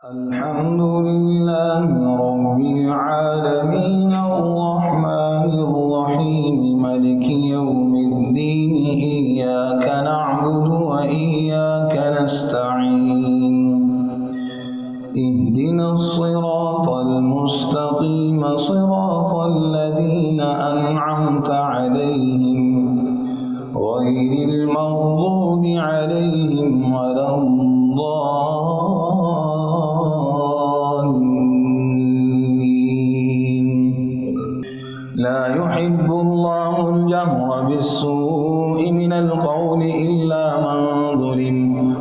الحمد لله رب العالمين الرحمن الرحيم مالك يوم الدين إياك نعبد وإياك نستعين اهدنا الصراط المستقيم صراط الذين أنعمت عليهم غير المغضوب عليهم ولا الضالين. لا يحب الله الجهر بالسوء من القول إلا من ظلم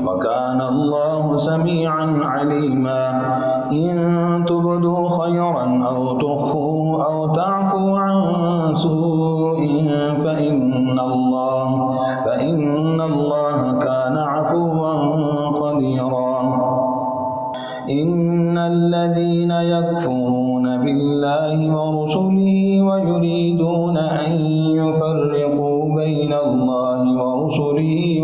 وكان الله سميعا عليما. إن تبدوا خيرا أو تخفوه أو تعفو عن سوء فإن الله كان عفوا قديرا. إن الذين يكفرون بالله ورسله ويريدون أن يفرقوا بين الله ورسله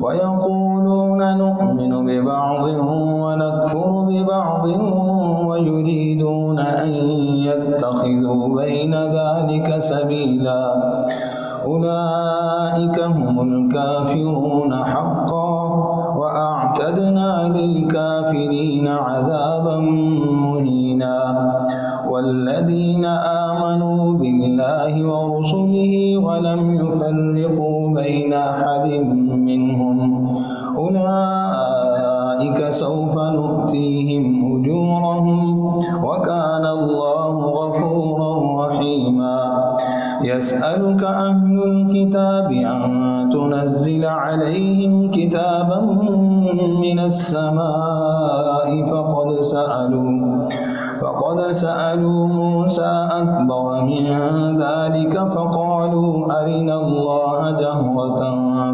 ويقولون نؤمن ببعض ونكفر ببعض ويريدون أن يتخذوا بين ذلك سبيلا. أولئك هم الكافرون حقا وأعتدنا للكافرين عذابا مهينا. والذين آمنوا بالله ورسله ولم يفرقوا بين أحد منهم أولئك سوف نؤتيهم أجورهم وكان الله غفورا رحيما. يسألك أهل الكتاب أن تنزل عليهم كتابا من السماء فقد سألوا موسى أكبر من ذلك فقالوا أرنا الله جهرة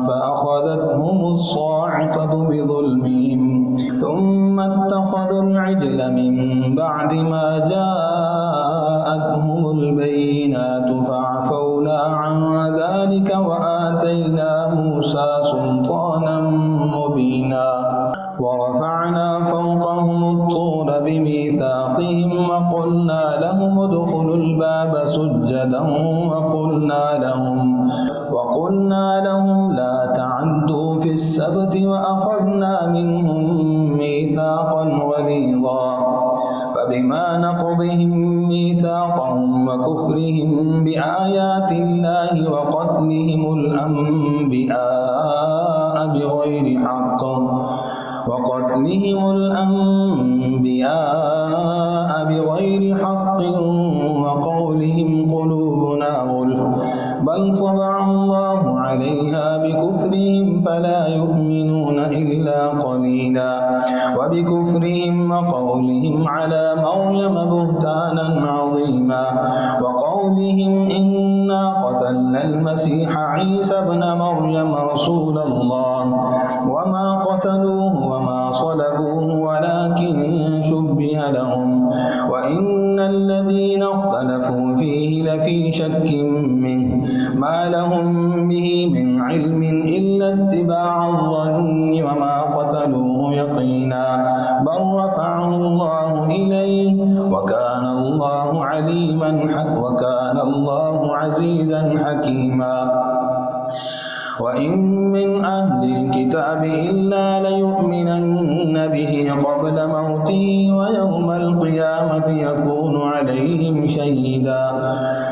فأخذتهم الصاعقة بظلمهم ثم اتخذوا العجل من بعد ما جاءتهم البينات فعفونا عن ذلك وآتينا موسى سلطانا مبينا. ورفعنا فوقهم الطور بميثاقهم وقلنا لهم ادخلوا الباب سجدا وقلنا لهم لا تعدوا في السبت وأخذنا منهم ميثاقا غليظا. فبما نقضهم ميثاقهم وكفرهم بآيات الله وقتلهم الأنبياء بغير حق وقولهم قلوبنا غلف بل طبع الله عليها بكفرهم فلا يؤمنون إلا قليلا. وبكفرهم وقولهم على مريم بهتانا عظيما. وقولهم إنا قتلنا المسيح عيسى ابن مريم رسول الله وما قتلوه وما صلبوه ولكن شبه لهم وإن الذين اختلفوا فيه لفي شك منه ما لهم به من علم إلا اتباع الظن وما قتلوه يقينا بل رفعه الله إليه وكان الله وكان الله عزيزا حكيما. وإن من أهل الكتاب إلا ليؤمنن به قبل موته ويوم القيامة يكون عليهم شهيدا.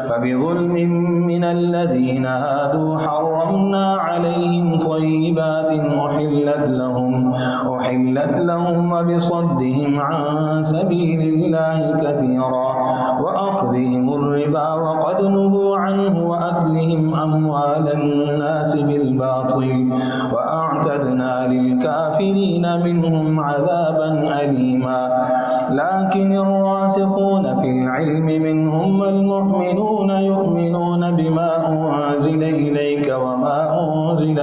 فبظلم من الذين هادوا حرمنا عليهم طيبات أحلت لهم وبصدهم عن سبيل الله كثيرا وأخذهم الربا وقد نهوا عنه وأكلهم أموال الناس بالباطل وأعتدنا للكافرين منهم عذابا أليما. لكن الراسخون في العلم منهم والمؤمنون يؤمنون بما أنزل إليك وما أنزل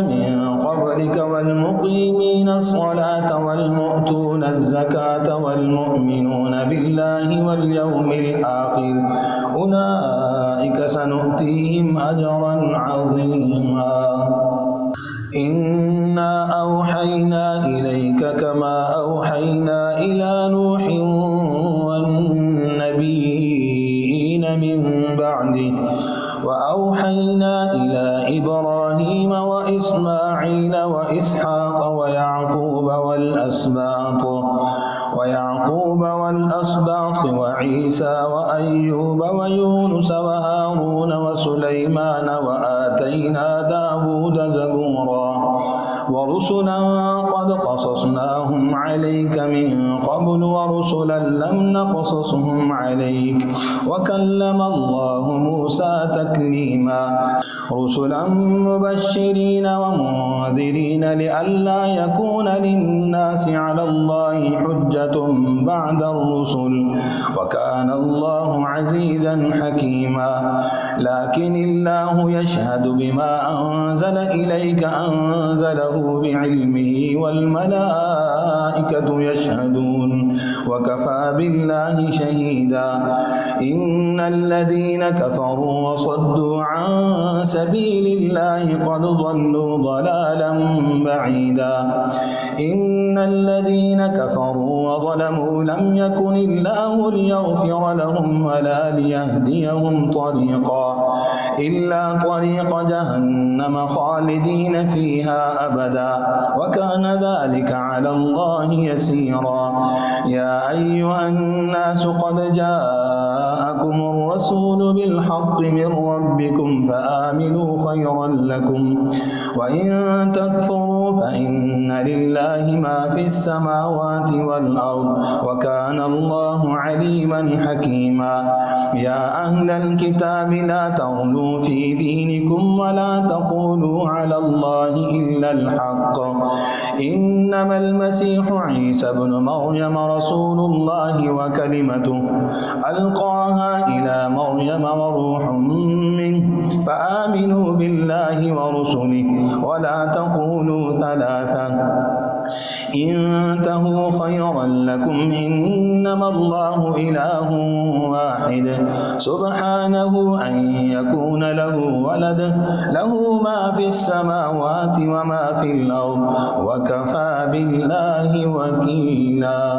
من قبلك والمقيمين الصلاة والمؤتون الزكاة والمؤمنون بالله واليوم الآخر أولئك سنؤتيهم أجرا عظيما. إنا أوحينا إليك كما أوحينا إلى نوح والنبيين من بعده وأوحينا إلى إبراهيم وإسماعيل وإسحاق ويعقوب والأسباط وعيسى وأيوب ويونس وهارون وسليمان وآتينا داود زبورا ورسلا قد قصصناهم عليك من قبل ورسلا لم نقصصهم عليك وكلم الله موسى تكليما رسلا مبشرين ومنذرين لئلا يكون للناس على الله حجة بعد الرسل وكان الله عزيزا حكيما لكن الله يشهد بما أنزل إليك أنزله بعلمه والملائكة يشهدون وكفى بالله شهيدا إن الذين كفروا وصدوا عن سبيل الله قد ضلوا ضلالا بعيدا إن الذين كفروا وظلموا لم يكن الله ليغفر لهم ولا ليهديهم طريقا إلا طريق جهنم خالدين فيها أبدا وكان ذلك على الله يسيرا يا أيها الناس قد جاءكم الرسول بالحق من ربكم فآمنوا خيرا لكم وإن تكفروا فإن لله ما في السماوات والأرض وكان الله عليما حكيما يا أهل الكتاب لا تغلوا في دينكم ولا تقولوا على الله إلا الحق إنما المسيح عيسى ابن مريم رسول الله وكلمته ألقاها إلى مريم وروح منه فآمنوا بالله ورسله ولا تقولوا ثلاثة انتهوا خيرا لكم إنما الله إله واحد سبحانه أن يكون له ولد له ما في السماوات وما في الأرض وكفى بالله وكيلا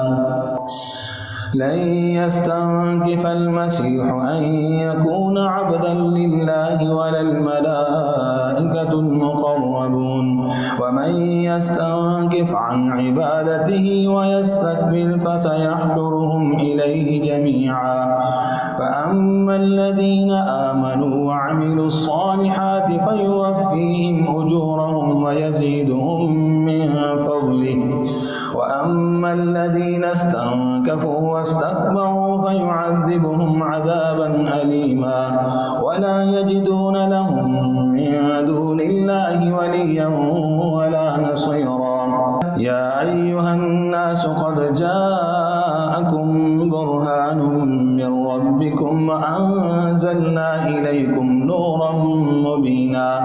لن يستنكف المسيح أن يكون عبدا لله ولا الملائكة المقربون ومن يستنكف عن عبادته ويستكبر فسيحشرهم إليه جميعا فأما الذين آمنوا وعملوا الصالحات فيوفيهم أجورهم ويزيدهم من فضله وأما الذين استنكفوا واستكبروا فيعذبهم عذابا أليما ولا يجدون لهم من دون الله وليا ولا نصيرا يا أيها الناس قد جاءكم برهان من ربكم وأنزلنا إليكم نورا مبينا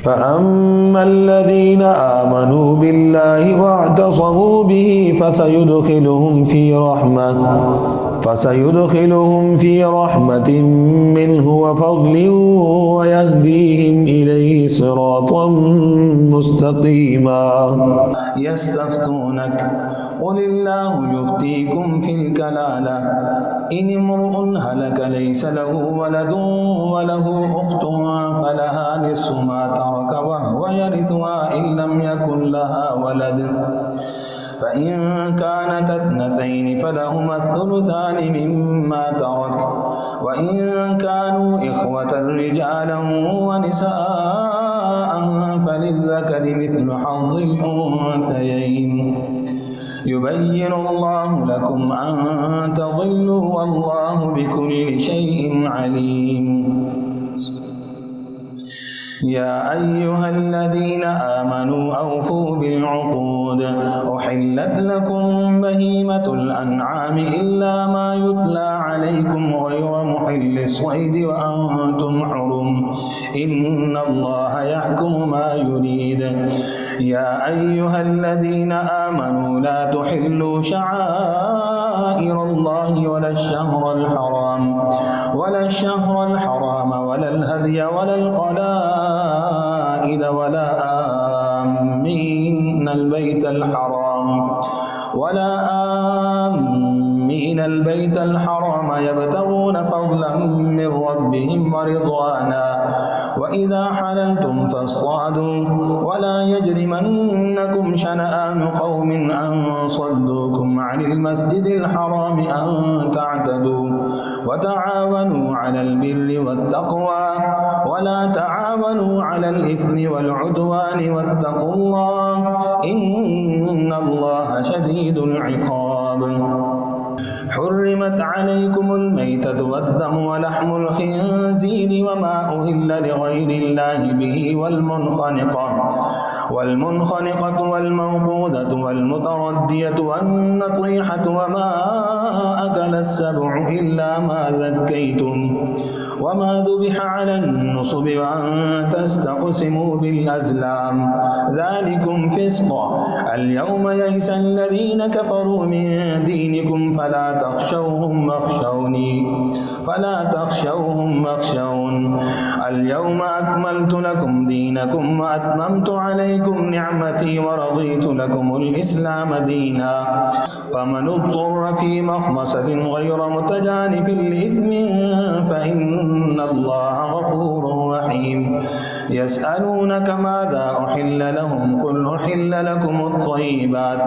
فأما الذين آمنوا بالله واعتصموا به فسيدخلهم في رحمة منه وفضل ويهديهم إليه صراطا مستقيما يستفتونك قل الله يفتيكم في الكلالة إن امرؤ هلك ليس له ولد وله أخت فلها نصف ما ترك وهو يرثها إن لم يكن لها ولد فإن كانت اثنتين فلهما الثلثان مما ترك وإن كانوا إخوة رجالا ونساء فللذكر مثل حظ الأنثيين يبين الله لكم أن تضلوا والله بكل شيء عليم يا أيها الذين آمنوا أوفوا بالعقود أحلت لكم بهيمة الأنعام إلا ما يتلى عليكم غير محل الصيد وأنتم حرم إن الله يحكم ما يريد يا أيها الذين آمنوا لا تحلوا شعائر الله ولا الشهر الحرام ولا الهدي ولا القلائد ولا آمين البيت الحرام يبتغون فضلا من ربهم ورضوانا وإذا حللتم فاصطادوا ولا يجرمنكم شنآن قوم أن صدوكم عن المسجد الحرام أن تعتدوا وتعاونوا على البر والتقوى ولا تعاونوا على الإثم والعدوان واتقوا الله إن الله شديد العقاب. حرمت عليكم الميتة والدم ولحم الخنزير وما أهل لغير الله به والمنخنقة والموقوذة والمتردية والنطيحة وما أكل السبع إلا ما ذكيتم وما ذبح على النصب وأن تستقسموا بالأزلام ذلكم فسق. اليوم يئس الذين كفروا من دينكم فلا تخشوهم واخشون. اليوم أكملت لكم دينكم وأتممت عليكم نعمتي ورضيت لكم الإسلام دينا فمن اضطر في مخمصة غير متجانف لإثم فإن الله غفور رحيم. يسألونك ماذا أحل لهم قل أحل لكم الطيبات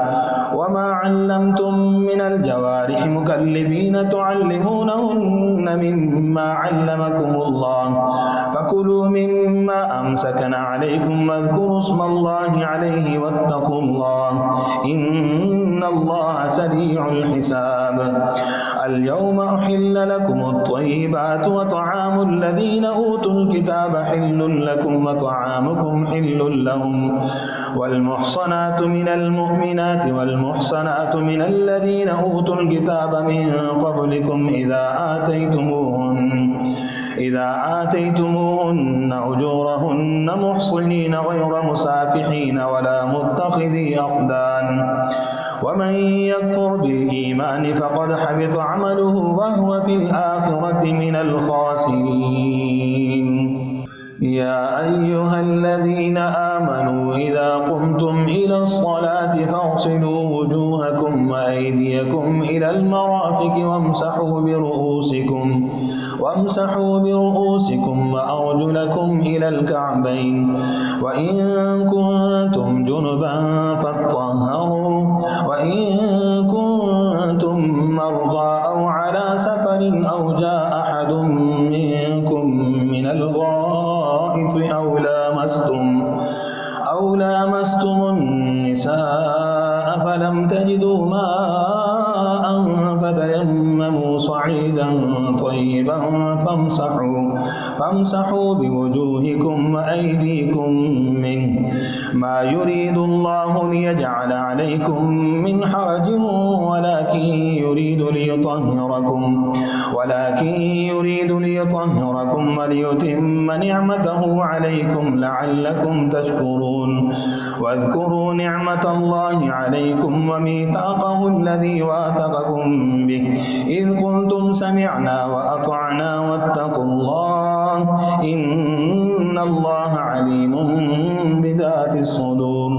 وما علمتم من الجوارح مكلبين تعلمونهن مما علمكم الله فكلوا مما أمسكن عليكم واذكروا اسم الله عليه واتقوا الله إن الله سريع الحساب. اليوم أحل لكم الطيبات وطعام الذين أوتوا الكتاب حل لكم وطعامكم حل لهم والمحصنات من المؤمنات والمحصنات من الذين أوتوا الكتاب من قبلكم إذا آتيتموهن أجورهن محصنين غير مسافحين ولا متخذي أخدان ومن يكفر بالإيمان فقد حبط عمله وهو في الآخرة من الخاسرين. يا أيها الذين آمنوا إذا قمتم إلى الصلاة فاغسلوا وجوهكم وأيديكم إلى المرافق وامسحوا برؤوسكم وأرجلكم إلى الكعبين وإن كنتم جنبا فاطهروا وإن كنتم مرضى أو على سفر أو جاء أحد منكم من الغائط أو لامستم النساء فلم تجدوا ماء فتيمموا صعيدا طيبا فامسحوا بوجوهكم وأيديكم منه ما يريد الله ليجعل عليكم من حرج ولكن يريد ليطهركم وليتم نعمته عليكم لعلكم تشكرون. واذكروا نعمة الله عليكم وميثاقه الذي واثقكم به إذ قلتم سمعنا وأطعنا واتقوا الله إن الله عليم بذات الصدور.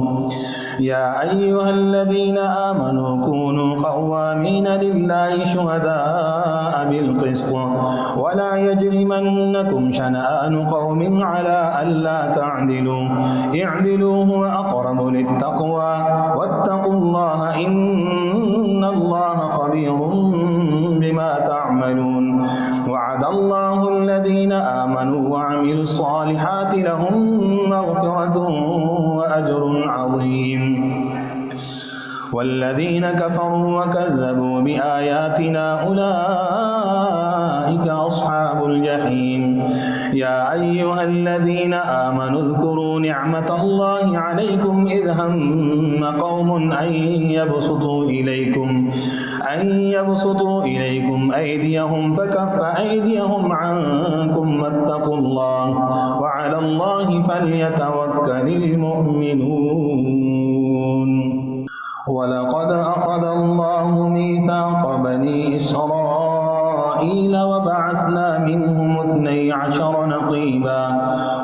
يا أيها الذين آمنوا كونوا قوامين لله شهداء بالقسط ولا يجرمنكم شنآن قوم على ألا تعدلوا اعدلوا هو أقرب للتقوى واتقوا الله إن الله خبير بما تعملون. وعد الله الذين آمنوا وعملوا الصالحات لهم مغفرة وأجر عظيم. والذين كفروا وكذبوا بآياتنا أولئك أصحاب الجحيم. يا أيها الذين آمنوا اذكروا نعمة الله عليكم إذ هم قوم أن يبسطوا إليكم أيديهم فكف أيديهم عنكم واتقوا الله وعلى الله فليتوكل المؤمنون. ولقد أخذ الله ميثاق بني إسرائيل وبعثنا منهم 12 نقيبا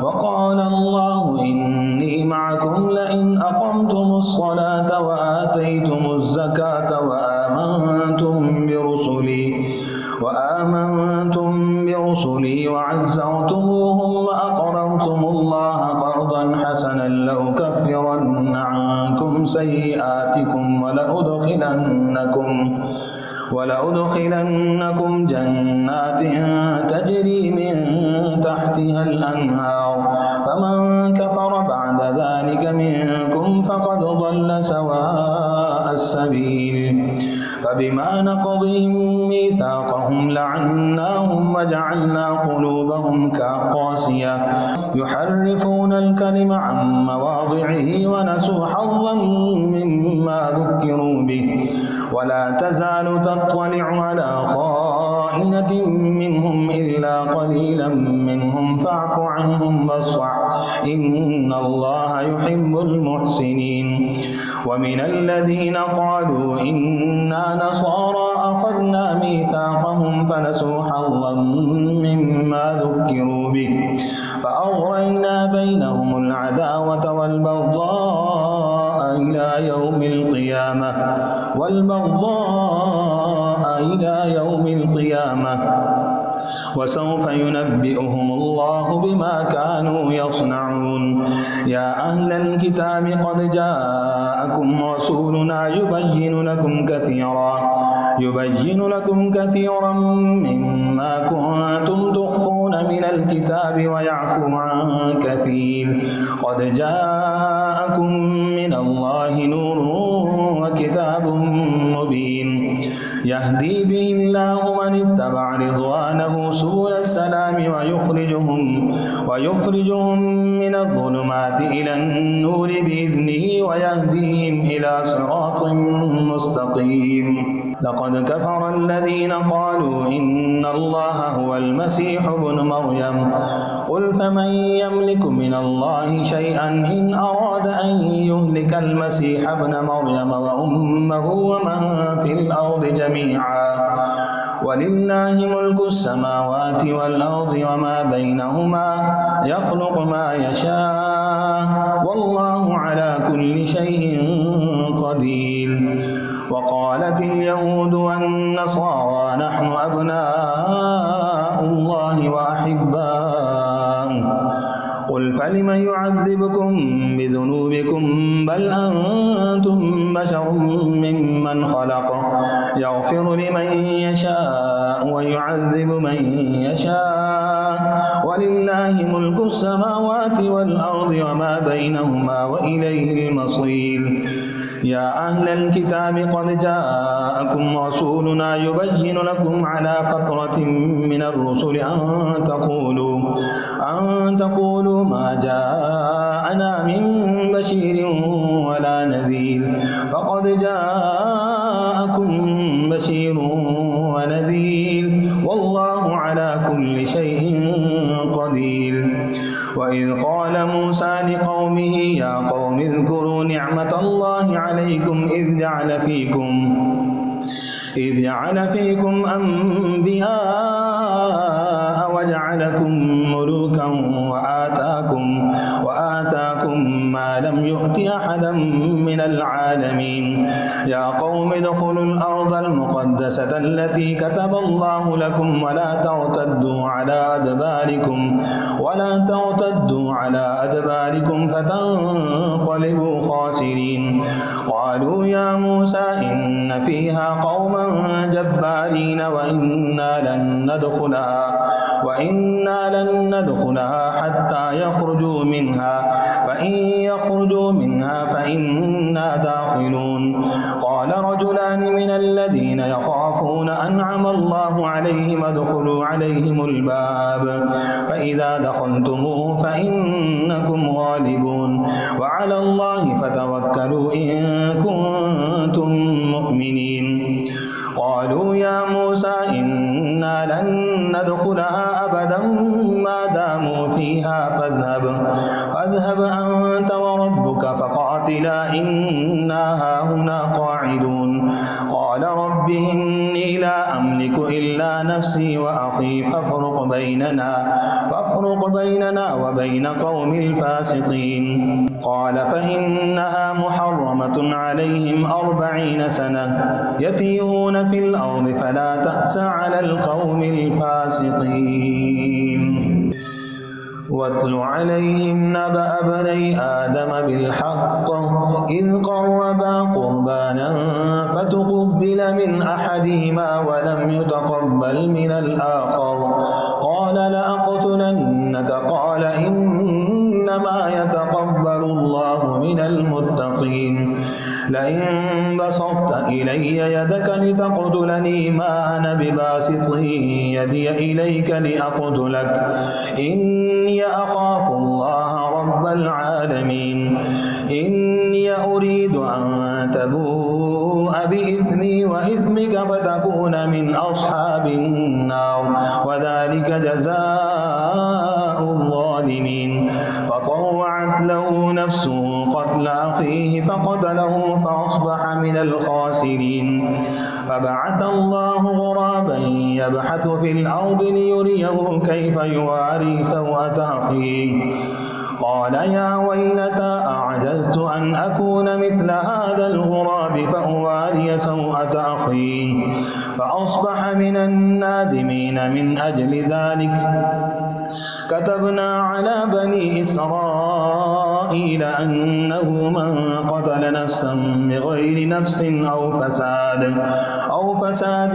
وقال الله إني معكم لئن أقمتم الصلاة وآتيتم الزكاة وآمنتم برسلي وعزرتموهم وأقرضتم الله قرضا حسنا لأكفرن عنكم سيئاتكم ولأدخلنكم جنات تجري من تحتها الأنهار فمن كفر بعد ذلك منكم فقد ضل سواء السبيل فبما نقضهم ميثاقهم لعناهم وجعلنا قلوبهم كقاسية يحرفون الكلم عن مواضعه ونسوا حظا مما ذكروا به ولا تزال تطلع على خائنة منهم إلا قليلا منهم فاعف عنهم واصفح إن الله يحب المحسنين ومن الذين قالوا إنا نصارى أخذنا ميثاقهم فنسوا حظا مما ذكروا به فأغرينا بينهم العداوة والبغضاء إلى يوم القيامة وسوف ينبئهم الله بما كانوا يصنعون يا أهل الكتاب قد جاءكم رسولنا يبين لكم كثيرا مما كنتم تخفون من الكتاب ويعفو عن كثير قد جاءكم من الله نور وكتاب مبين يهدي به الله من اتبع رضوانه سبل السلام ويخرجهم من الظلمات إلى النور بإذنه ويهديهم إلى صراط مستقيم لقد كفر الذين قالوا إن الله هو المسيح ابن مريم قل فمن يملك من الله شيئا إن أراد أن يهلك المسيح ابن مريم وأمه ومن في الأرض جميعا ولله ملك السماوات والأرض وما بينهما يخلق ما يشاء والله على كل شيء قدير وقالت اليهود والنصارى نحن أبناء الله وأحباؤه قل فلم يعذبكم بذنوبكم بل أنتم بشر ممن خلق يغفر لمن يشاء ويعذب من يشاء ولله ملك السماوات والأرض وما بينهما وإليه المصير يا أهل الكتاب قد جاءكم رسولنا يبين لكم على فترة من الرسل أن تقولوا ما جاءنا من بشير ولا نذير فقد جاءكم بشير ونذير والله على كل شيء قدير وإذ قال موسى لقومه يا قوم اذكروا نعمة الله عليكم إذ جعل فيكم أنبياء وجعلكم ملوكا وآتاكم ما لم يؤت أحدا من العالمين يا قوم ادخلوا الأرض المقدسة التي كتب الله لكم ولا ترتدوا على أدباركم فتنقلبوا خاسرين قالوا يا موسى إن فيها قوما جبارين وإنا لن ندخلها حتى يخرجوا منها فإن يخرجوا منها فإنا داخلون قال رجلان من الذين يخافون أنعم الله عليهم ادخلوا عليهم الباب فإذا دخلتموه فإنكم غالبون وعلى الله فتوكلوا إن كنتم مؤمنين قالوا يا موسى إنا لن ندخلها أبدا ما داموا فيها فاذهب أنت وربك فقاتلا إنا هاهنا قاعدون قال رب إني لا أملك إلا نفسي وأخي فافرق بيننا وبين قوم الفاسقين قال فإنها محرمة عليهم 40 سنة يتيهون في الأرض فلا تأس على القوم الفاسقين. واتل عليهم نبأ ابني آدم بالحق إذ قربا قربانا فتقبل من أحدهما ولم يتقبل من الآخر قال لأقتلنك قال إنما يتقبل الله من المتقين لئن بسطت إلي يدك لتقتلني ما أنا بباسط يدي إليك لأقتلك إني أخاف الله رب العالمين إني أريد أن تبوء بإثمي وإثمك فتكون من أصحاب النار وذلك جزاء الظالمين. فطوعت له نفسه قتل أخيه فقتله فأصبح من الخاسرين. فبعث الله غرابا يبحث في الأرض ليريه كيف يواري سوءة أخيه قال يا ويلتى أعجزت أن أكون مثل هذا الغراب فأواري سوءة أخي فأصبح من النادمين. من أجل ذلك كتبنا على بني إسرائيل أنه من قتل نفسا بغير نفس أو فساد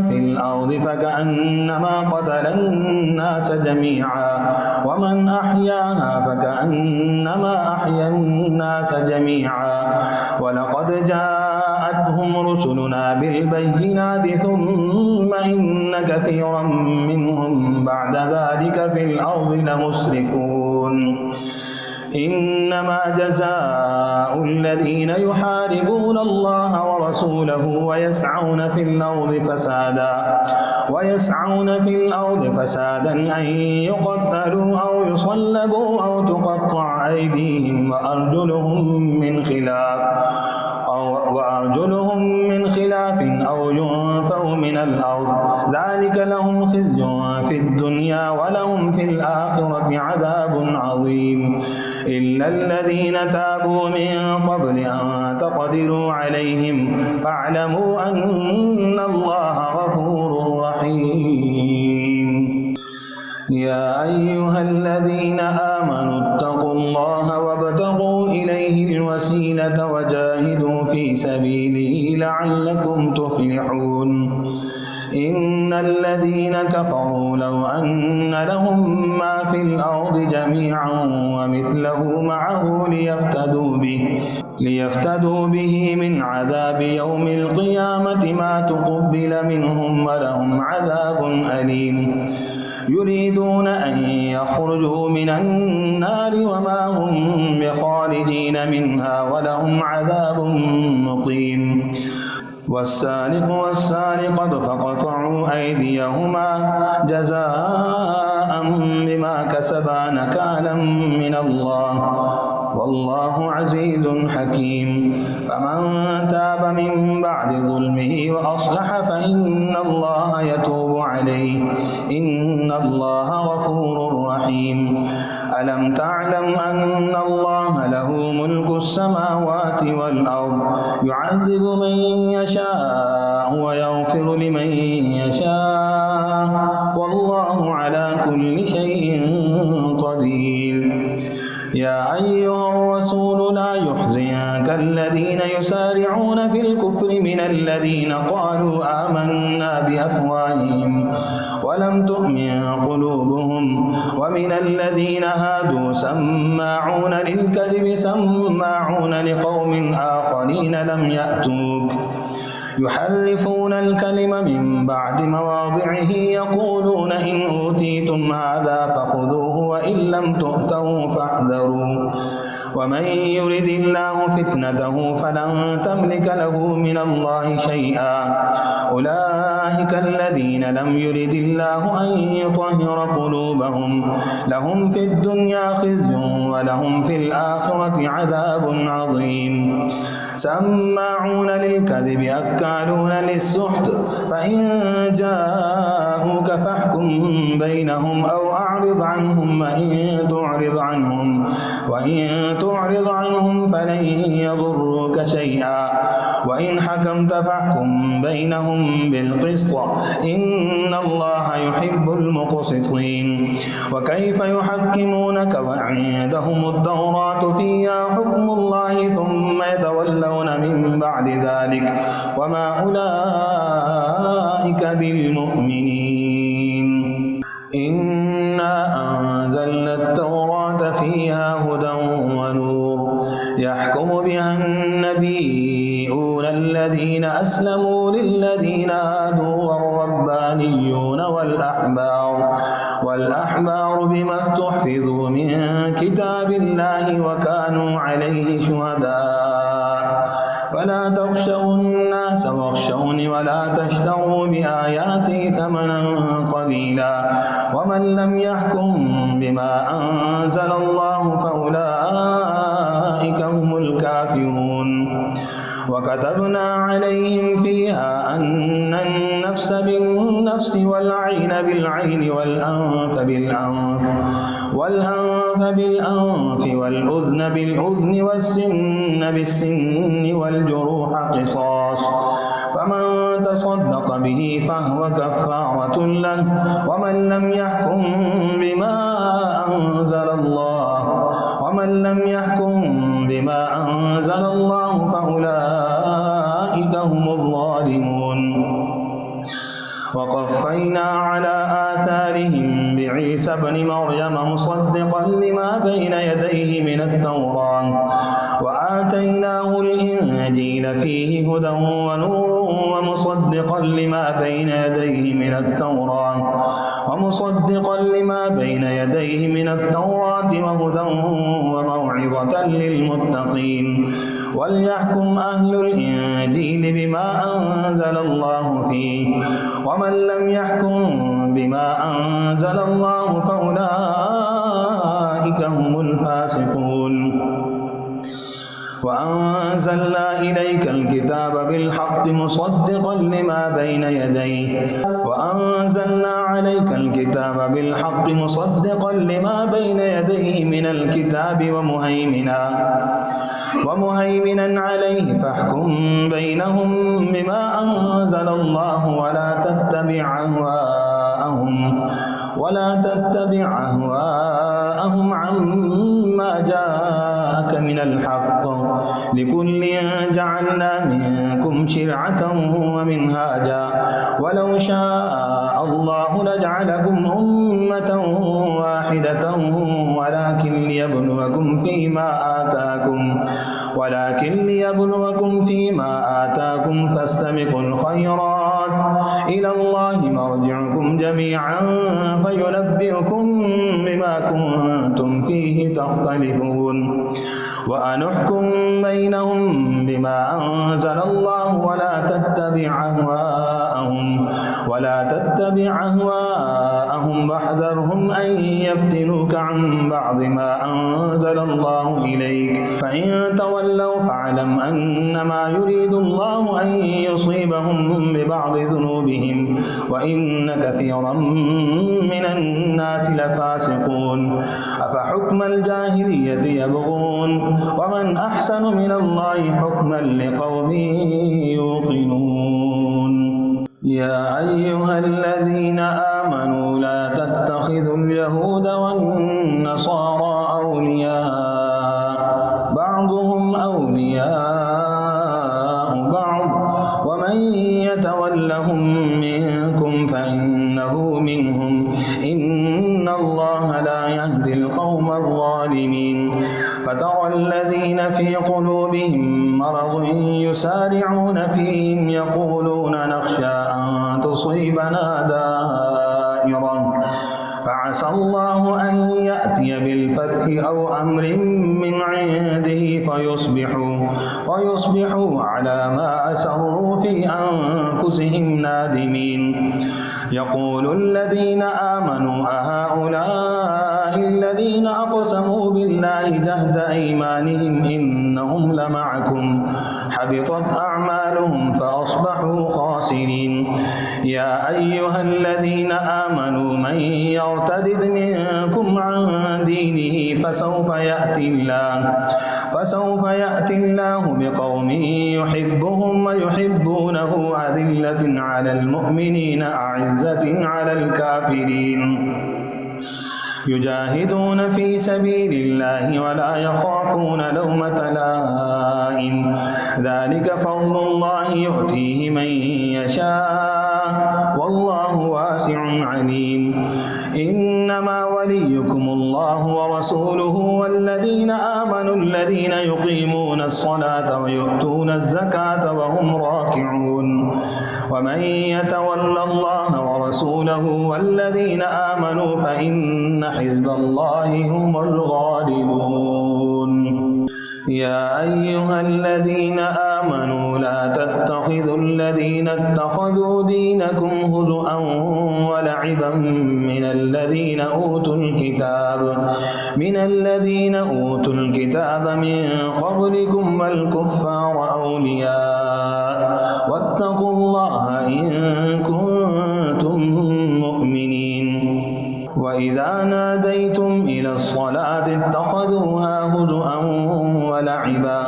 في الأرض فكأنما قتل الناس جميعا ومن أحياها فكأنما أحيا الناس جميعا. ولقد جاءتهم رسلنا بالبينات ثم إن كثيرا منهم بعد ذلك في الأرض لمسرفون. إنما جزاء الذين يحاربون الله ورسوله ويسعون في الأرض فسادا أن يقتلوا أو يصلبوا أو تقطع أيديهم وأرجلهم من خلاف أو ينفوا من الأرض ذلك لهم خزي في الدنيا ولهم في الآخرة عذاب عظيم. إلا الذين تابوا من قبل أن تقدروا عليهم فاعلموا أن الله غفور رحيم. يا أيها الذين آمنوا اتقوا الله وابتغوا إليه الوسيلة وجاهدوا في سبيله لعلكم تفلحون. إن الذين كفروا لو أن لهم ما في الأرض جميعا ومثله معه ليفتدوا به من عذاب يوم القيامة ما تقبل منهم ولهم عذاب أليم. يريدون أن يخرجوا من النار وما هم بخارجين منها ولهم عذاب مقيم. والسارق والسارقة فاقطعوا أيديهما جزاء بما كسبا نكالا من الله والله عزيز حكيم. فمن تاب من بعد ظلمه وأصلح فإن الله يتوب عليه إن الله غفور رحيم. ألم تعلم أن الله له ملك السماوات والأرض يعذب من يشاء ويغفر لمن يشاء والله على كل شيء قدير. يا أيها الرسول لا يحزنك الذين يسارعون في الكفر من الذين قالوا آمنا بأفواههم ولم تؤمن قلوبهم ومن الذين هادوا سماعون للكذب سماعون لقوم آخرين لم يأتوك يحرفون الكلم من بعد مواضعه يقولون إن أوتيتم هذا فخذوه وإن لم تؤتوا فاحذروا ومن يرد الله فتنته فلن تملك له من الله شيئا. أولئك الذين لم يرد الله أن يطهر قلوبهم لهم في الدنيا خزي ولهم في الآخرة عذاب عظيم. سماعون للكذب أكالون للسحت فإن جاءوك فاحكم بينهم أو فأعرض عنهم وإن تعرض عنهم فلن يضروك شيئا وإن حكمت فاحكم بينهم بالقسط إن الله يحب المقسطين وكيف يحكمونك وعندهم التوراة فيها حكم الله ثم يتولون من بعد ذلك وما أولئك بالمؤمنين إنا أنزلنا التوراة فيها هدى ونور يحكم بها النبيون الذين أسلموا للذين هادوا والربانيون والأحبار بما استحفظوا من كتاب الله وكانوا عليه شهداء فلا تخشوا الناس واخشوني ولا تشتروا بآياتي ثمنا قليلا ومن لم يحكم بما أنزل الله فأولئك هم الكافرون وكتبنا عليهم فيها أن النفس بالنفس والعين بالعين والأنف بالأنف والأذن بالأذن والسن بالسن والجروح قصاص فمن تصدق به فهو كفارة له ومن لم يحكم بما أنزل الله فأولئك هم الظالمون وقفينا على آثارهم بعيسى ابن مريم مصدقا لما بين يديه من التوراة وآتيناه الإنجيل فيه هدى ونور ومصدقا لما بين يديه من التوراة وهدى وموعظة للمتقين وليحكم أهل الإنجيل بما أنزل الله فيه ومن لم يحكم بما أنزل الله فأولئك هم الفاسقون وأنزلنا إليك الكتاب بالحق مصدقا لما بين يديه من الكتاب ومهيمنا عليه فاحكم بينهم بما أنزل الله ولا تتبع أهواءهم عما جاءك من الحق لكل جعلنا منكم شرعة ومنهاجا ولو شاء الله لجعلكم أمة واحدة ولكن ليبلوكم فيما آتاكم فاستبقوا الخيرات إلى الله مرجعكم جميعا فينبئكم بما كنتم فيه تختلفون وأنحكم بينهم بما أنزل الله ولا تتبع أهواءهم واحذرهم أن يفتنوك عن بعض ما أنزل الله إليك فإن تولوا فاعلم أنما يريد الله أن يصيبهم ببعض ذنوبهم وإن كثيرا من الناس لفاسقون أفحكم الجاهلية يبغون ومن أحسن من الله حكما لقوم يوقنون يا أيها الذين آمنوا لا تتخذوا اليهود والنصارى أولياء بعضهم أولياء بعض ومن يتولهم منكم فإنه منهم إن الله لا يهدي القوم الظالمين فترى الذين في قلوبهم مرض يسارعون فيهم يقولون نخشى أن تصيبنا دائرة فعسى الله أن يأتي بالفتح أو أمر من عنده فيصبحوا على ما أسروا في أنفسهم نادمين يقول الذين آمنوا أهؤلاء الذين أقسموا بالله جهد أيمانهم إنهم لمعكم حبطت أعمالهم فأصبحوا خاسرين يا أيها الذين آمنوا آمنوا من يرتد منكم عن دينه فسوف يأتي الله بقوم يحبهم ويحبونه أذلة على المؤمنين أعزة على الكافرين يجاهدون في سبيل الله ولا يخافون لومة لائم ذلك فضل الله يؤتيه من يشاء والله واسع عليم إنما وليكم الله ورسوله والذين آمنوا الذين يقيمون الصلاة ويؤتون الزكاة وهم راكعون ومن يتول الله ورسوله والذين آمنوا فإن حزب الله هم الغالبون يا أيها الذين آمنوا لا تتخذوا الذين اتخذوا دينكم هزؤا ولعبا من الذين أوتوا الكتاب من قبلكم والكفار أولياء واتقوا الله إن كنتم مؤمنين وإذا ناديتم إلى الصلاة اتخذوها هزؤا ولعبا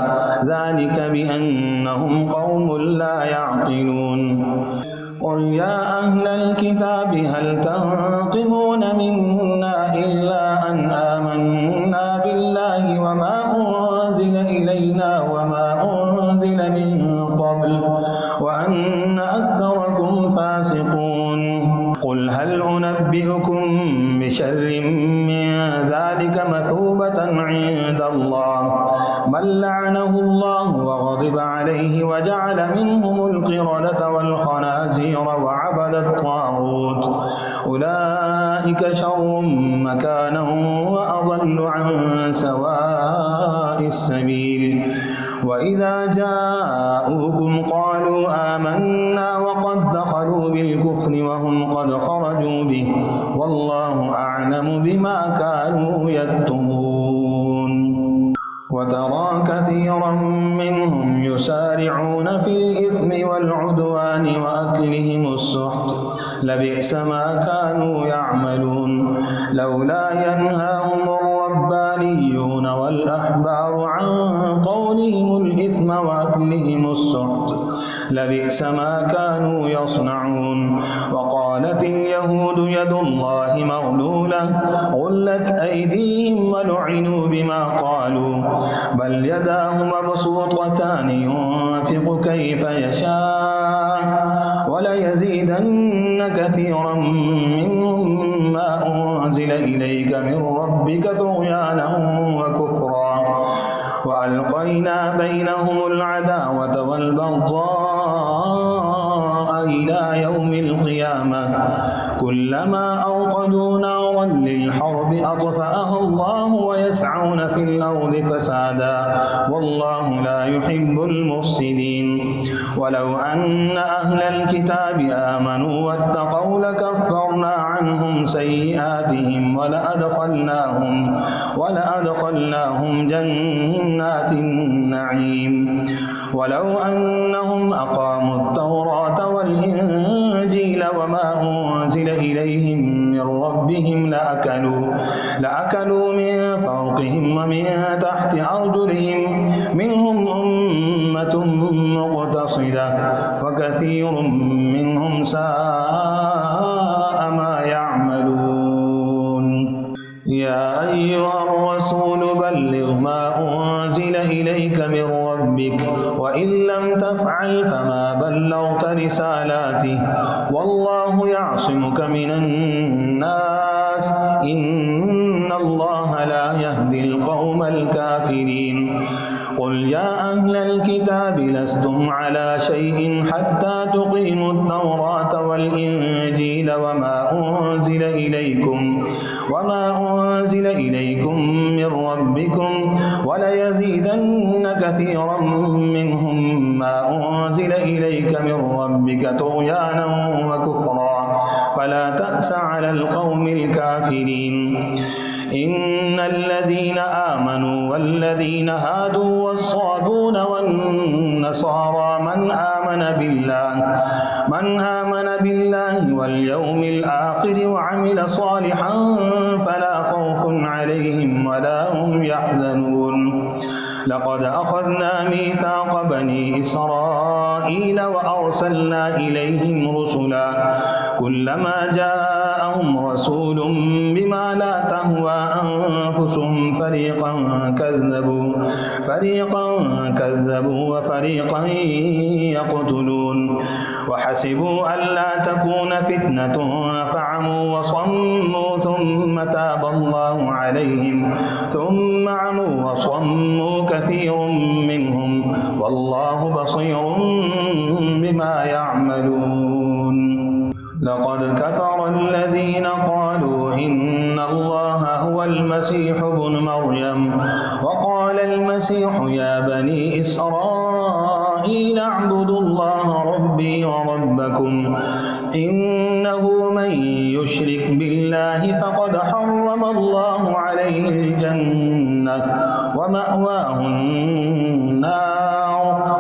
ذلك بأنهم قوم لا يعقلون قل يا أهل الكتاب هل تنقمون منا إلا أن آمنا بالله وما أنزل إلينا وما أنزل من قبل وأن أكثركم فاسقون قل هل أنبئكم بشر من ذلك مثوبة عند الله من لعنه الله وغضب عليه وجعل منهم القردة والخنازير وعبد الطاغوت أولئك شر مكانا وأضل عن سواء السبيل وإذا جاءوكم قالوا آمنا وقد دخلوا بالكفر وهم قد خرجوا به والله أعلم بما كانوا يكتمون وترى كثيرا منهم يسارعون في الإثم والعدوان وأكلهم السحت لبئس ما كانوا يعملون لولا ينهاهم الربانيون والأحبار عن قولهم الإثم وأكلهم السحت لبئس ما كانوا يصنعون وقالت اليهود يد الله مغلولة غلت أيديهم ولعنوا بما قالوا بل يداه مبسوطتان ينفق كيف يشاء وليزيدن كثيرا منهم ما أنزل إليك من ربك طغيانا وكفرا وألقينا بينهم العداوة والبغضاء إلى يوم القيامة كلما أوقدوا نارا للحرب أطفأها الله ويسعون في الأرض فسادا والله لا يحب المفسدين ولو أن أهل الكتاب آمنوا واتقوا لكفرنا عنهم سيئاتهم ولأدخلناهم جنات النعيم ولو أنهم أقاموا التوراة والإنجيل وما أنزل إليهم من ربهم لأكلوا من فوقهم ومن تحت أرجلهم منهم أمة مقتصدة وكثير منهم ساء ما يعملون يا أيها الرسول بلغ ما أنزل إليك من ربك وإن لم تفعل فما بلغت رسالاته والله يعصمك من الناس إن الله لا يهدي القوم الكافرين قل يا أهل الكتاب لستم على شيء حتى تقيموا التوراة والإنجيل وما أنزل إليكم من ربكم وليزيدن كثيرا منهم ما أنزل إليك من ربك طغيانا وكفرا فلا تأس على القوم الكافرين إن الذين آمنوا والذين هادوا والصابون والنصارى من آمن بالله واليوم الآخر وعمل صالحا فلا خوف عليهم ولا هم يحزنون. لقد أخذنا ميثاق بني إسرائيل وأرسلنا إليهم رسلا كلما جاءهم رسول بما لا تهوى أنفسهم فريقا كذبوا وفريقا يقتلون. وحسبوا ألا تكون فتنة فعموا وصموا ثم تاب الله عليهم ثم عموا وصموا كثير منهم والله بصير بما يعملون. لقد كفر الذين قالوا إن الله هو المسيح ابن مريم وقال المسيح يا بني إسرائيل اعبدوا الله ربي وربكم إنه من يشرك بالله فقد حرم الله عليه الجنة ومأواه النار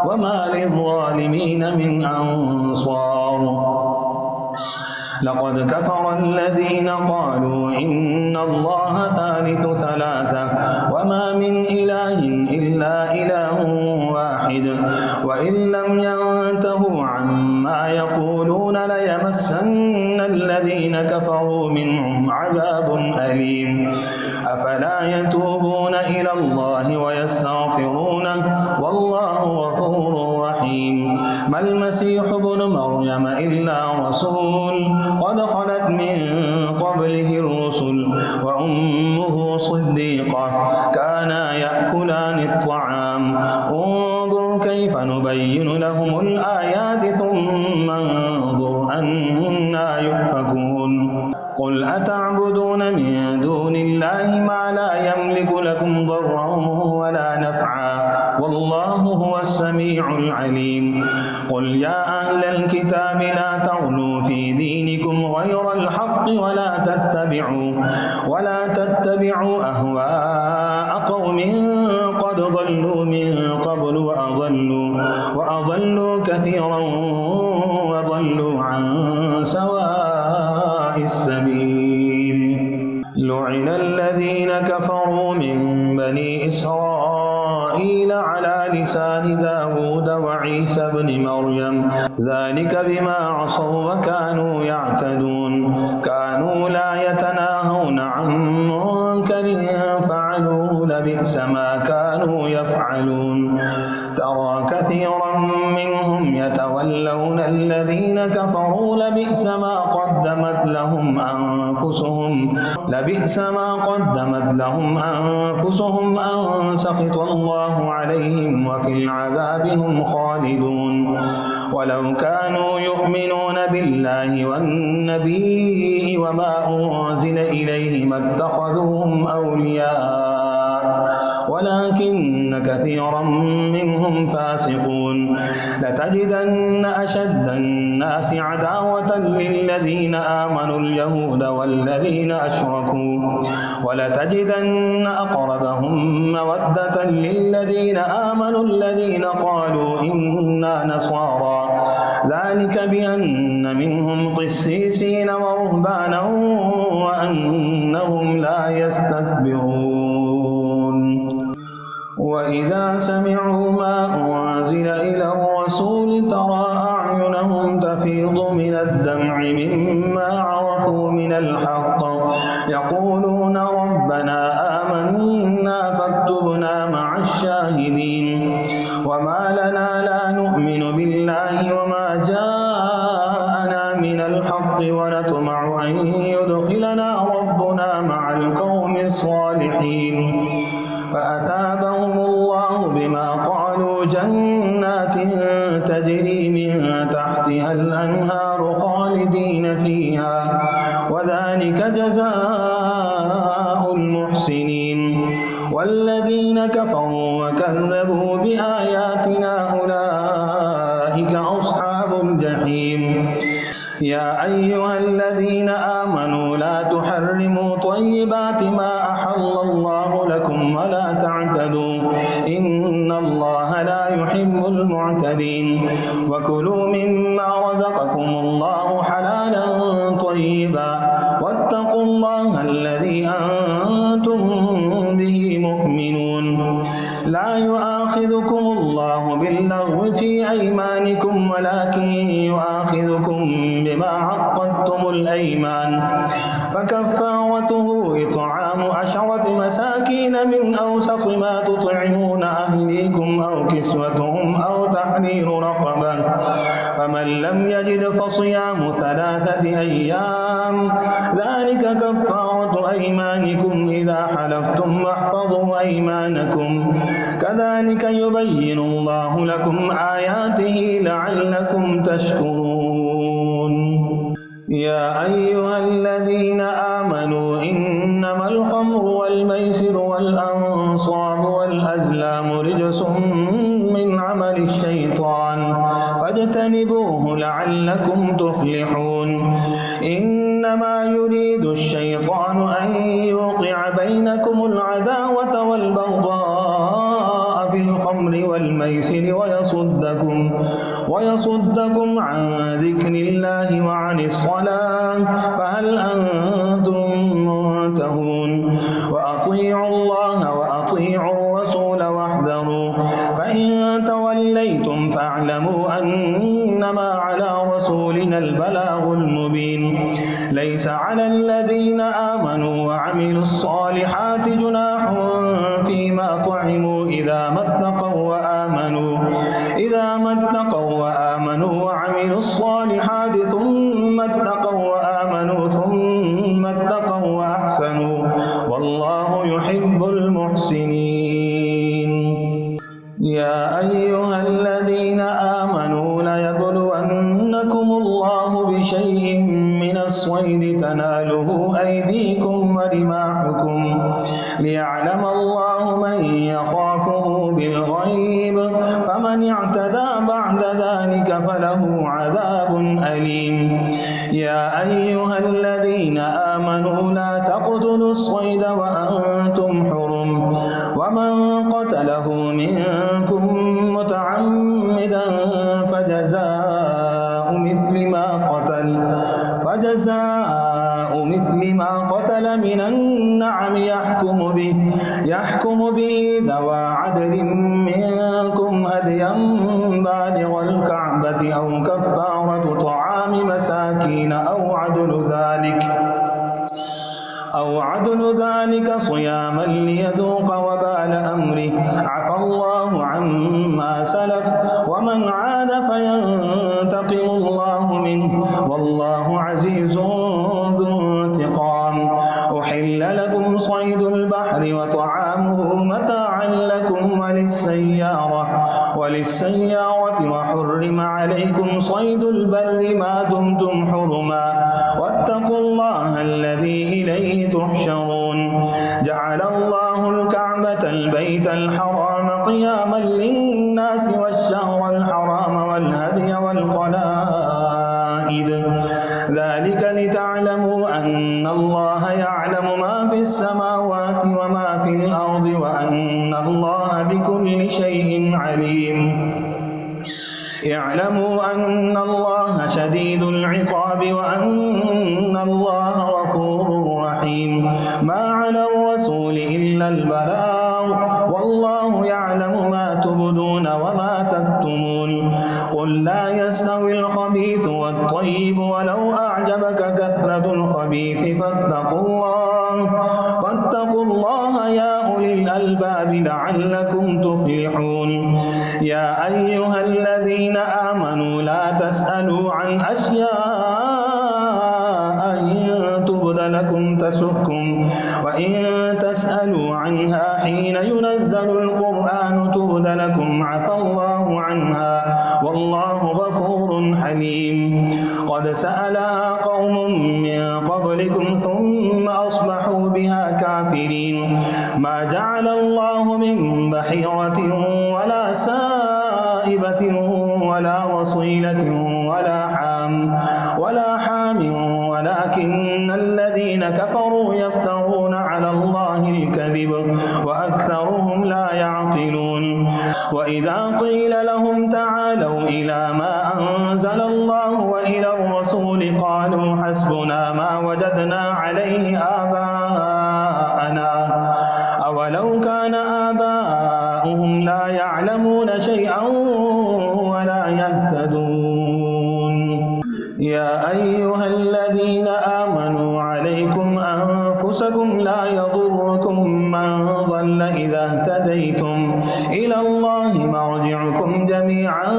وما للظالمين من أنصار. لقد كفر الذين قالوا إن الله ثالث ثلاثة وما من إله إلا إله واحد وإن لم ينتهوا عما يقولون ليمسن الذين كفروا منهم عذاب أليم. أفلا يتوبون إلى الله ويستغفرونه والله غفور رحيم. ما المسيح ابن مريم إلا رسول قد خلت من قبله الرسل وأمه صديقة كانا يأكلان الطعام انظر كيف نبين لهم الآيات ثم انظر أنا يؤفكون. قل أتعبدون من دون الله ما لا يملك لكم ضرا ولا نفعا والله هو السميع العليم. قل يا أهل الكتاب لا تغلوا في دينكم غير الحق ولا تتبعوا أهواء قوم قد ضلوا من قبل وأضلوا كثيرا وضلوا عن سواء السبيل. لعن الذين كفروا من بني إسرائيل على لسان داود وعيسى بن مريم ذلك بما عصوا وكانوا يعتدون. كانوا لا يتناهون عن منكر فعلوه لبئس ما كانوا يفعلون. ترى كثيرا منهم يتولون الذين كفروا لبئس ما قدمت لهم أنفسهم أن سخط الله عليهم وفي العذاب هم خالدون. ولو كانوا يؤمنون بالله والنبي وما أنزل إليه ما اتخذوهم أولياء ولكن كثيرا منهم فاسقون. لتجدن أشد الناس عداوة للذين آمنوا اليهود والذين أشركوا ولتجدن أقربهم مودة للذين آمنوا الذين قالوا إنا نصارى ذلك بأن منهم قسيسين ورهبانا وأنهم لا يستكبرون. وإذا سمعوا ما أنزل إلى الرسول ترى أعينهم تفيض من الدمع مما عرفوا من الحق يقولون ربنا آمنا فاكتبنا مع الشاهدين. وما لنا لا نؤمن بالله وما جاءنا من الحق ونطمع أن يدخلنا ربنا مع القوم الصالحين. فأثابهم الله بما قالوا جنات تجري من تحتها الأنهار خالدين فيها وذلك جزاء المحسنين. والذين كفروا وكذبوا بآياتنا أولئك أصحاب الجحيم. يا أيها الذين آمنوا لا تحرموا طيبات ما أحل الله لكم ولا تعتدوا إن الله لا يحب المعتدين. وكلوا مما رزقكم الله حلالا الربا واتقوا الله الذي أنتم به مؤمنون. لا يؤاخذكم الله باللغو في أيمانكم ولكن يؤاخذكم بما عقدتم الأيمان، فكفارته إطعام 10 مساكين من أوسط ما تطعمون أهليكم أو كسوتهم أو تحرير رقبة، فمن لم يجد فصيام 3 أيام، ذلك كفارة أيمانكم إذا حلفتم واحفظوا أيمانكم، كذلك يبين الله لكم آياته لعلكم تشكرون. يا أيها الذين آمنوا إنما الخمر والميسر والأنصاب والأزلام رجس من عمل الشيطان فاجتنبوه لعلكم تفلحون. إنما يريد الشيطان أن يوقع بينكم العداوة والبغضاء في الخمر والميسر ويصدكم عن ذكر الله وعن الصلاة، فهل أنتم منتهون؟ وأطيعوا الله وأطيعوا الرسول واحذروا، فإن توليتم فاعلموا أنما على رسولنا البلاغ المبين. ليس على الذين آمنوا وعملوا الصالحات جناح فيما طعموا إذا ما اتقوا وآمنوا وعملوا الصالحات ثم اتقوا وآمنوا ثم اتقوا وأحسنوا والله يحب المحسنين. يا أيها الذين آمنوا ليبلونكم الله بشيء من الصيد تناله أيديكم ورماحكم ليعلم الله من يخافه بالغيب، فمن اعتدى بعد ذلك فله عذاب أليم. يا أيها الذين آمنوا لا تقتلوا الصيد وأنتم حرم، ومن قتله منكم متعمدا فجزاء مثل ما قتل من النعم يحكم به ذوى عدل منكم هديا بالغ الكعبة أو كفارة طعام مساكين أو عدل ذلك صياما ليذوق وبال أمره، عفى الله عما سلف ومن عاد فينتقم الله منه والله عزيز ذو انتقام. أحل لكم صيد البحر وطعامه متاعا لكم وللسيارة وحرم عليكم صيد البر ما دمتم حرما، واتقوا الله الذي إليه تحشرون. جعل الله الكعبة البيت الحرام قياما للناس والشهر الحرام والهدي والقلائد، ذلك لتعلموا أن الله يعلم ما في السماوات وما في الأرض وأن الله بكل شيء عليم. اعلموا أن الله شديد العقاب وأن الله غفور رحيم. ما على الرسول إلا البلاغ والله يعلم ما تبدون وما تكتمون. قل لا يستوي الخبيث والطيب ولو أعجبك كثرة الخبيث فاتقوا الله يا أولي الألباب لعلكم تفلحون. يا أيها الذين آمنوا لا تسألوا عن أشياء إن تبد لكم تسؤكم، وإن تسألوا عنها حين ينزل القرآن تبد لكم عفى الله عنها والله غفور حليم. قد سألها قوم من قبلكم ثم أصبحوا بها كافرين. ما جعل الله من بحيرة ولا سائبة ولا وصيلة ولا حام ولكن الذين كفروا يفترون على الله الكذب وأكثرهم لا يعقلون. وإذا قيل لهم تعالوا إلى ما أنزل الله وإلى الرسول قالوا حسبنا ما وجدنا عليه آباءنا أولو كان آباؤهم لا يعلمون شيئا ولا يهتدون يا أيها الذين آمنوا عليكم أنفسكم لا يضركم من ضل إذا اهتديتم إلى الله مرجعكم جميعا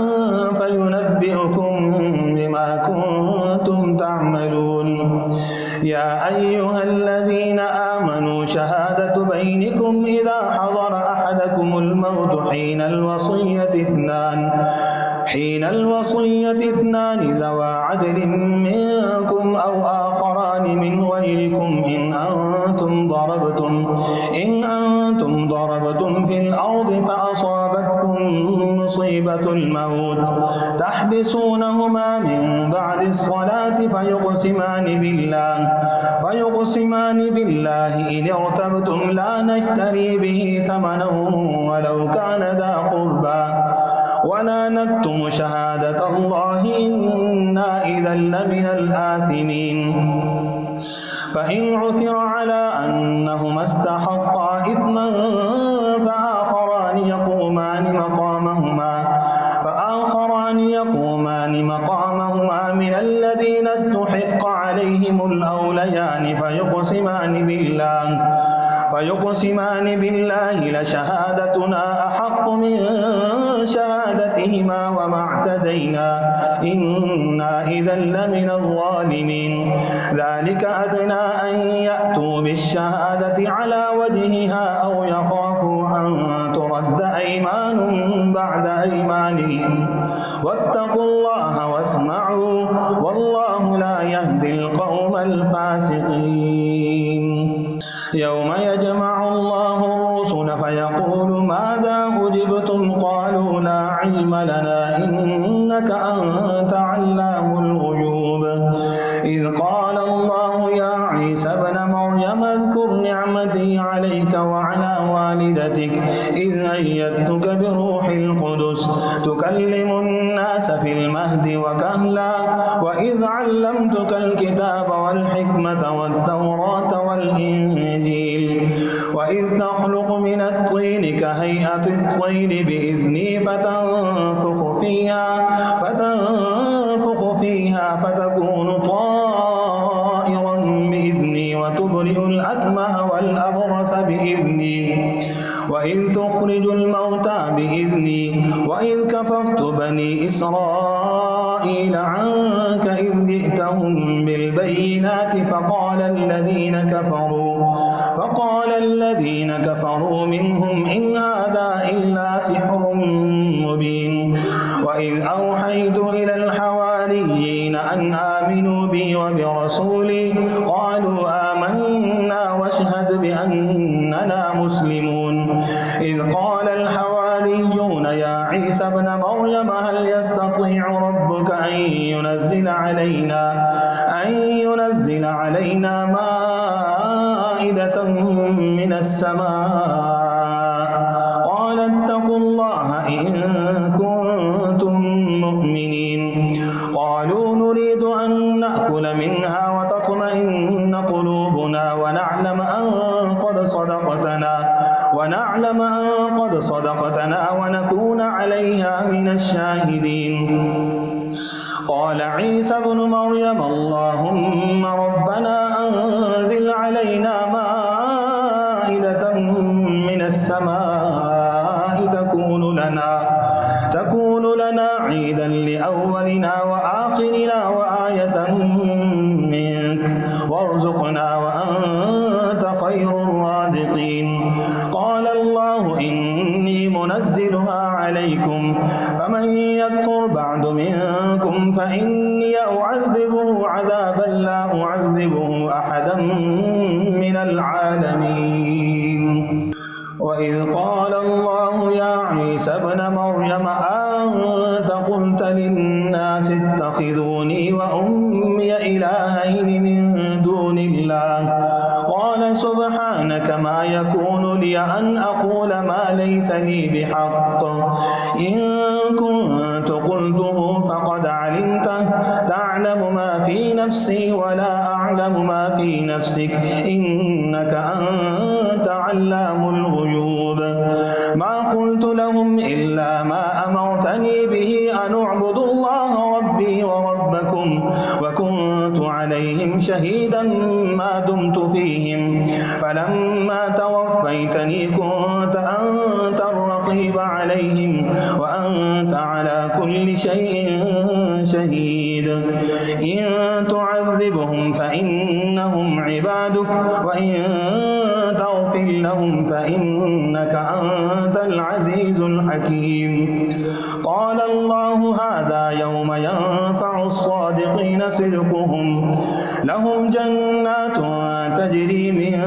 فينبئكم بما كنتم تعملون يا أيها الذين آمنوا شهادة بينكم إذا حضر أحدكم الموت حين الوصية اثنان ذوى عدل منكم أو آخران من غيركم إن أنتم ضربتم في الأرض فأصابتكم مصيبة الموت تحبسونهما من بعد الصلاة فيقسمان بالله إن ارتبتم لا نشتري به ثمنا ولو كان ذا قربى ولا نكتم شهادة الله إنا إذا لمن الآثمين فإن عثر على أنهما استحقا إثما فآخران يقومان مقامهما من الذين استحق عليهم الأوليان فيقسمان بالله لشهادتنا أحق من شهادتهما وما اعتدينا إنا إذا لمن الظالمين ذلك أدنى أن يأتوا بالشهادة على وجهها أو يخافوا أن ترد أيمان بعد أيمانهم واتقوا الله واسمعوا والله لا يهدي القوم الفاسقين يوم يجمع الله الرسل فيقول ماذا أجبتم قالوا لا علم لنا إنك أنت علام الغيوب إذ قال الله يا عيسى ابن مريم اذكر نعمتي عليك وعلى والدتك إذ أيدتك بروح القدس تكلم الناس في المهد وكهلا وإذ علمتك الكتاب والحكمة والتوراة والإنجيل وإذ تخلق من الطين كهيئة الطير بإذني فتنفخ فيها فتكون طائرا بإذني وتبرئ الأكمه والأبرص بإذني وإذ تخرج الموتى بإذني وإذ كفرت بني إسرائيل عنك إذ جئتهم بالبينات فقال الذين كفروا منهم إن هذا إلا سحر مبين وإذ أوحيت إلى الحواريين أن آمنوا بي وبرسولي قالوا آمنا واشهد بأننا مسلمون إذ قال الحواريون يا عيسى ابن مريم هل يستطيع ربك أن ينزل علينا مائدة من السماء قال اتقوا الله إن كنتم مؤمنين قالوا نريد أن نأكل منها وتطمئن قلوبنا ونعلم أن قد صدقتنا ونكون عليها من الشاهدين قال عيسى ابن مريم اللهم ربنا أنزل علينا مائدة من السماء تكون لنا عيدا لأولنا وآخرنا وآية منك وارزقنا وأنت خير الرازقين قال الله إني منزلها عليكم فمن يكفر بعد منكم فإني أعذبه عذابا لا أعذبه أحدا من العالمين وإذ قال الله يا عيسى ابن مريم أنت قلت للناس اتخذوني وأمي إلهين من دون الله قال سبحانك ما يكون لي أن أقول ما ليس لي بحق إن كنت قلته فقد علمته تعلم ما في نفسي ولا أعلم ما في نفسك إنك أنت علام الغيوب ما قلت لهم إلا ما أمرتني به أن اعبدوا الله ربي وربكم وكنت عليهم شهيدا ما دمت فيهم فلما توفيتني كنت أنت الرقيب عليهم وأنت على كل شيء شهيد إن تعذبهم فإنهم عبادك وإن تغفر لهم فإنك أنت العزيز الحكيم قال الله هذا يوم ينفع الصادقين صدقهم لهم جنات تجري من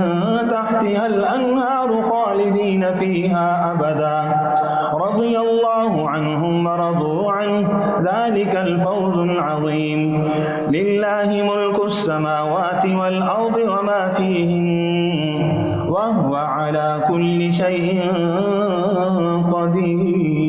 تحتها الأنهار خالدين فيها أبدا رضي الله عنهم ورضوا عنه ذلك الفوز العظيم لله ملك السماوات والأرض وما فيهن وهو على كل شيء قدير